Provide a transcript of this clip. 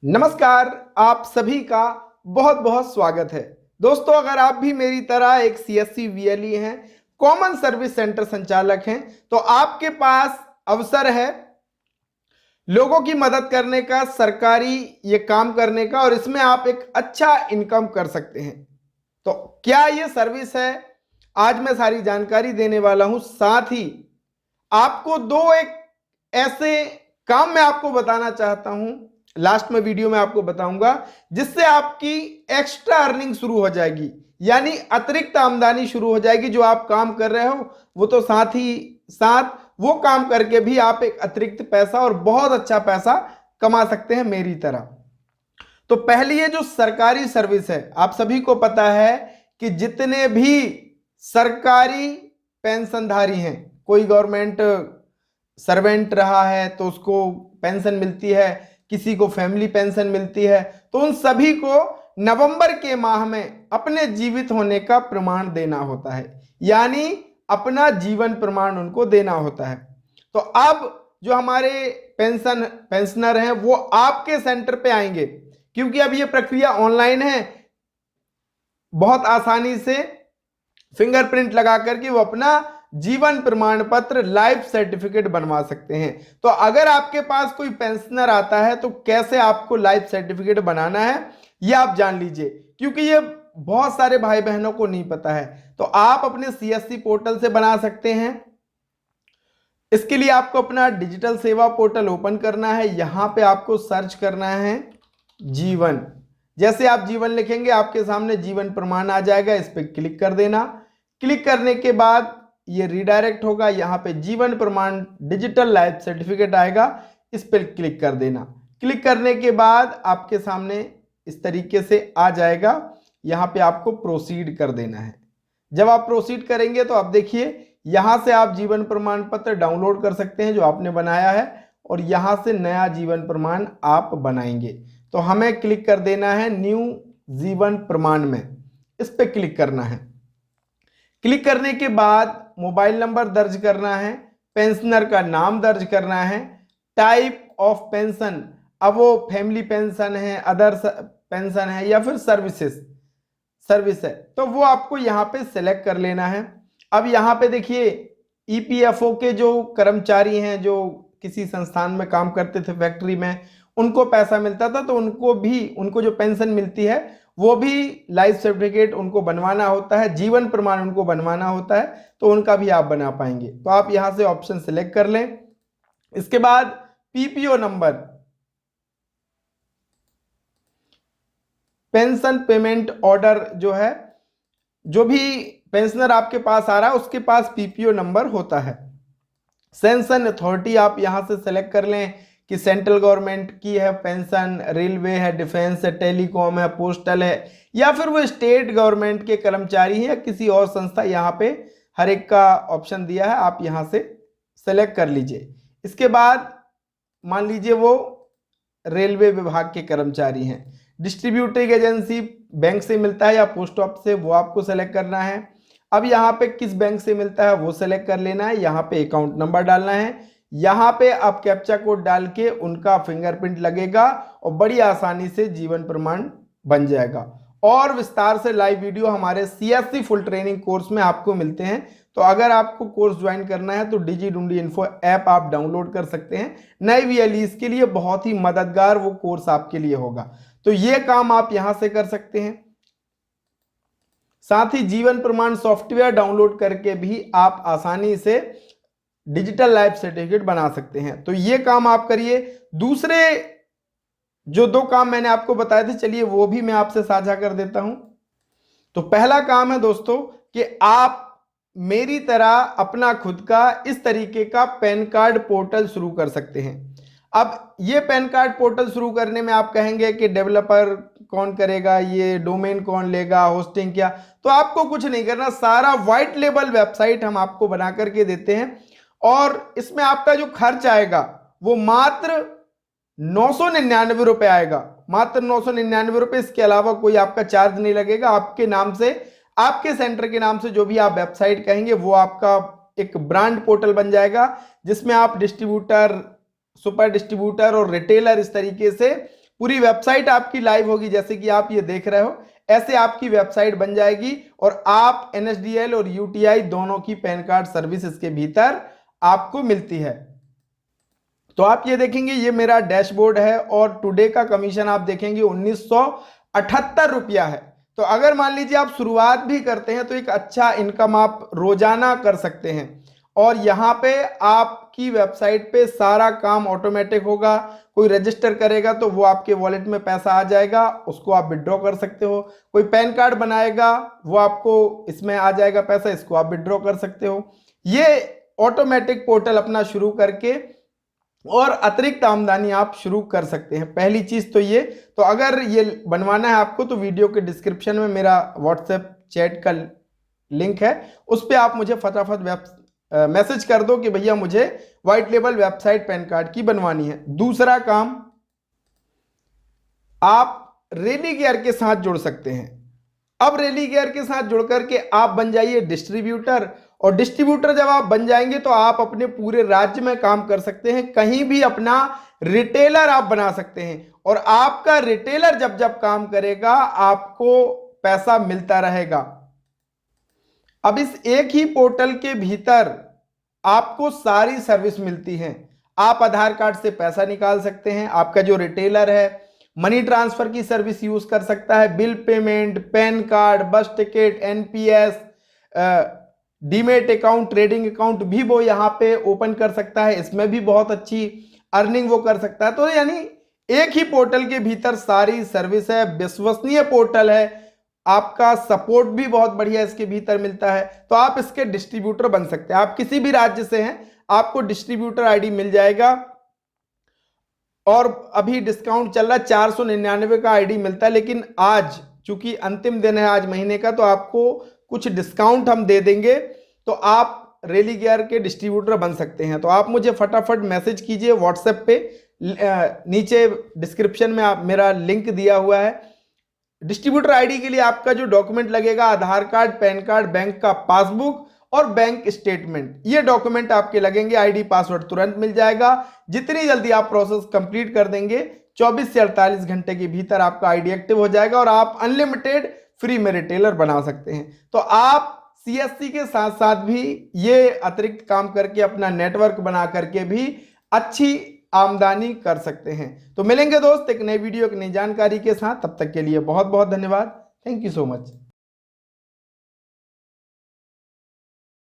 नमस्कार, आप सभी का बहुत बहुत स्वागत है। दोस्तों, अगर आप भी मेरी तरह एक सीएससी वीएलई हैं, कॉमन सर्विस सेंटर संचालक हैं, तो आपके पास अवसर है लोगों की मदद करने का, सरकारी ये काम करने का, और इसमें आप एक अच्छा इनकम कर सकते हैं। तो क्या ये सर्विस है, आज मैं सारी जानकारी देने वाला हूं। साथ ही आपको एक ऐसे काम मैं आपको बताना चाहता हूं, लास्ट में वीडियो में आपको बताऊंगा, जिससे आपकी एक्स्ट्रा अर्निंग शुरू हो जाएगी, यानी अतिरिक्त आमदनी शुरू हो जाएगी। जो आप काम कर रहे हो वो तो साथ ही साथ वो काम करके भी आप एक अतिरिक्त पैसा और बहुत अच्छा पैसा कमा सकते हैं मेरी तरह। तो पहली ये जो सरकारी सर्विस है, आप सभी को पता है कि जितने भी सरकारी पेंशनधारी हैं, कोई गवर्नमेंट सर्वेंट रहा है तो उसको पेंशन मिलती है, किसी को फैमिली पेंशन मिलती है, तो उन सभी को नवंबर के माह में अपने जीवित होने का प्रमाण देना होता है, यानी अपना जीवन प्रमाण उनको देना होता है। तो अब जो हमारे पेंशनर हैं वो आपके सेंटर पे आएंगे, क्योंकि अब ये प्रक्रिया ऑनलाइन है। बहुत आसानी से फिंगरप्रिंट लगा करके वो अपना जीवन प्रमाण पत्र, लाइफ सर्टिफिकेट बनवा सकते हैं। तो अगर आपके पास कोई पेंशनर आता है तो कैसे आपको लाइफ सर्टिफिकेट बनाना है ये आप जान लीजिए, क्योंकि ये बहुत सारे भाई बहनों को नहीं पता है। तो आप अपने सीएससी पोर्टल से बना सकते हैं। इसके लिए आपको अपना डिजिटल सेवा पोर्टल ओपन करना है। यहां पे आपको सर्च करना है जीवन। जैसे आप जीवन लिखेंगे आपके सामने जीवन प्रमाण आ जाएगा, इस पर क्लिक कर देना। क्लिक करने के बाद ये रिडायरेक्ट होगा, यहाँ पे जीवन प्रमाण डिजिटल लाइफ सर्टिफिकेट आएगा, इस पर क्लिक कर देना। क्लिक करने के बाद आपके सामने इस तरीके से आ जाएगा। यहाँ पे आपको प्रोसीड कर देना है। जब आप प्रोसीड करेंगे तो आप देखिए यहाँ से आप जीवन प्रमाण पत्र डाउनलोड कर सकते हैं जो आपने बनाया है, और यहाँ से नया जीवन प्रमाण आप बनाएंगे। तो हमें क्लिक कर देना है न्यू जीवन प्रमाण में, इस पर क्लिक करना है। क्लिक करने के बाद मोबाइल नंबर दर्ज करना है, पेंशनर का नाम दर्ज करना है, टाइप ऑफ पेंशन, अब वो फैमिली पेंशन है, अदर पेंशन है, या फिर सर्विस है, तो वो आपको यहाँ पे सेलेक्ट कर लेना है। अब यहाँ पे देखिए ईपीएफओ के जो कर्मचारी हैं, जो किसी संस्थान में काम करते थे, फैक्ट्री में, उनको पैसा मिलता था, तो उनको जो पेंशन मिलती है वो भी लाइफ सर्टिफिकेट उनको बनवाना होता है, जीवन प्रमाण उनको बनवाना होता है, तो उनका भी आप बना पाएंगे। तो आप यहां से ऑप्शन सिलेक्ट कर लें। इसके बाद PPO number, pension payment order, जो है, जो भी पेंशनर आपके पास आ रहा है उसके पास पीपीओ नंबर होता है। सेंशन अथॉरिटी आप यहां से सेलेक्ट कर लें कि सेंट्रल गवर्नमेंट की है पेंशन, रेलवे है, डिफेंस है, टेलीकॉम है, पोस्टल है, या फिर वो स्टेट गवर्नमेंट के कर्मचारी हैं या किसी और संस्था। यहाँ पे हर एक का ऑप्शन दिया है, आप यहाँ से सेलेक्ट कर लीजिए। इसके बाद मान लीजिए वो रेलवे विभाग के कर्मचारी हैं, डिस्ट्रीब्यूटिंग एजेंसी बैंक से मिलता है या पोस्ट ऑफिस से, वो आपको सेलेक्ट करना है। अब यहाँ पे किस बैंक से मिलता है वो सेलेक्ट कर लेना है। यहाँ पे अकाउंट नंबर डालना है, यहाँ पे आप कैप्चा कोड डाल के उनका फिंगरप्रिंट लगेगा और बड़ी आसानी से जीवन प्रमाण बन जाएगा। और विस्तार से लाइव वीडियो हमारे सीएससी फुल ट्रेनिंग कोर्स में आपको मिलते हैं। तो अगर आपको कोर्स ज्वाइन करना है तो डिजी इन्फो ऐप आप डाउनलोड कर सकते हैं। नए वीएलईज के लिए बहुत ही मददगार वो कोर्स आपके लिए होगा। तो ये काम आप यहां से कर सकते हैं। साथ ही जीवन प्रमाण सॉफ्टवेयर डाउनलोड करके भी आप आसानी से डिजिटल लाइफ सर्टिफिकेट बना सकते हैं। तो ये काम आप करिए। दूसरे जो दो काम मैंने आपको बताए थे, चलिए वो भी मैं आपसे साझा कर देता हूं। तो पहला काम है दोस्तों कि आप मेरी तरह अपना खुद का इस तरीके का पैन कार्ड पोर्टल शुरू कर सकते हैं। अब ये पैन कार्ड पोर्टल शुरू करने में आप कहेंगे कि डेवलपर कौन करेगा, ये डोमेन कौन लेगा, होस्टिंग क्या, तो आपको कुछ नहीं करना। सारा व्हाइट लेबल वेबसाइट हम आपको बना करके देते हैं, और इसमें आपका जो खर्च आएगा वो मात्र 999 रुपए आएगा, मात्र 999 रुपए। इसके अलावा कोई आपका चार्ज नहीं लगेगा। आपके नाम से, आपके सेंटर के नाम से जो भी आप वेबसाइट कहेंगे वो आपका एक ब्रांड पोर्टल बन जाएगा, जिसमें आप डिस्ट्रीब्यूटर, सुपर डिस्ट्रीब्यूटर और रिटेलर, इस तरीके से पूरी वेबसाइट आपकी लाइव होगी, जैसे कि आप ये देख रहे हो, ऐसे आपकी वेबसाइट बन जाएगी और आप NSDL और UTI दोनों की पैन कार्ड सर्विस इसके भीतर आपको मिलती है। तो आप ये देखेंगे, ये मेरा डैशबोर्ड है और टुडे का कमीशन आप देखेंगे 1978 रुपया है। तो अगर मान लीजिए आप शुरुआत भी करते हैं तो एक अच्छा इनकम आप रोजाना कर सकते हैं। और यहाँ पे आपकी वेबसाइट पे सारा काम ऑटोमेटिक होगा, कोई रजिस्टर करेगा तो वो आपके वॉलेट में पैसा आ जाएगा, उसको आप विड्रॉ कर सकते हो। कोई पैन कार्ड बनाएगा वो आपको इसमें आ जाएगा पैसा, इसको आप विड्रॉ कर सकते हो। ये ऑटोमेटिक पोर्टल अपना शुरू करके और अतिरिक्त आमदनी आप शुरू कर सकते हैं। पहली चीज तो ये, तो अगर ये बनवाना है आपको तो वीडियो के डिस्क्रिप्शन में मेरा व्हाट्सएप चैट का लिंक है, उस पर आप मुझे फटाफट मैसेज कर दो कि भैया मुझे white label website pan card की बनवानी है। दूसरा काम, आप रेलीगेयर के साथ जुड़ सकते हैं। अब रेलीगेयर के साथ जुड़ करके आप बन जाइए डिस्ट्रीब्यूटर, और डिस्ट्रीब्यूटर जब आप बन जाएंगे तो आप अपने पूरे राज्य में काम कर सकते हैं, कहीं भी अपना रिटेलर आप बना सकते हैं। और आपका रिटेलर जब जब काम करेगा आपको पैसा मिलता रहेगा। अब इस एक ही पोर्टल के भीतर आपको सारी सर्विस मिलती है। आप आधार कार्ड से पैसा निकाल सकते हैं, आपका जो रिटेलर है मनी ट्रांसफर की सर्विस यूज कर सकता है, बिल पेमेंट, पैन कार्ड, बस ticket, NPS, demat account, trading account भी वो यहाँ पे ओपन कर सकता है, इसमें भी बहुत अच्छी अर्निंग वो कर सकता है। तो यानी एक ही पोर्टल के भीतर सारी सर्विस है, विश्वसनीय पोर्टल है, आपका सपोर्ट भी बहुत बढ़िया इसके भीतर मिलता है। तो आप इसके डिस्ट्रीब्यूटर बन सकते हैं। आप किसी भी राज्य से हैं आपको डिस्ट्रीब्यूटर ID मिल जाएगा, और अभी डिस्काउंट चल रहा है, 499 का ID मिलता है। लेकिन आज चूंकि अंतिम दिन है आज महीने का, तो आपको कुछ डिस्काउंट हम दे देंगे, तो आप रेलीगेयर के डिस्ट्रीब्यूटर बन सकते हैं। तो आप मुझे फटाफट मैसेज कीजिए व्हाट्सएप पे, नीचे डिस्क्रिप्शन में आप मेरा लिंक दिया हुआ है। डिस्ट्रीब्यूटर ID के लिए आपका जो डॉक्यूमेंट लगेगा, आधार कार्ड, पैन कार्ड, बैंक का पासबुक और बैंक स्टेटमेंट, ये डॉक्यूमेंट आपके लगेंगे। ID पासवर्ड तुरंत मिल जाएगा। जितनी जल्दी आप प्रोसेस कंप्लीट कर देंगे 24 से 48 घंटे के भीतर आपका ID एक्टिव हो जाएगा और आप अनलिमिटेड फ्री में रिटेलर बना सकते हैं। तो आप CSC के साथ साथ भी ये अतिरिक्त काम करके अपना नेटवर्क बना करके भी अच्छी आमदनी कर सकते हैं। तो मिलेंगे दोस्त एक नई वीडियो, एक नई जानकारी के साथ, तब तक के लिए बहुत बहुत धन्यवाद। Thank you so much.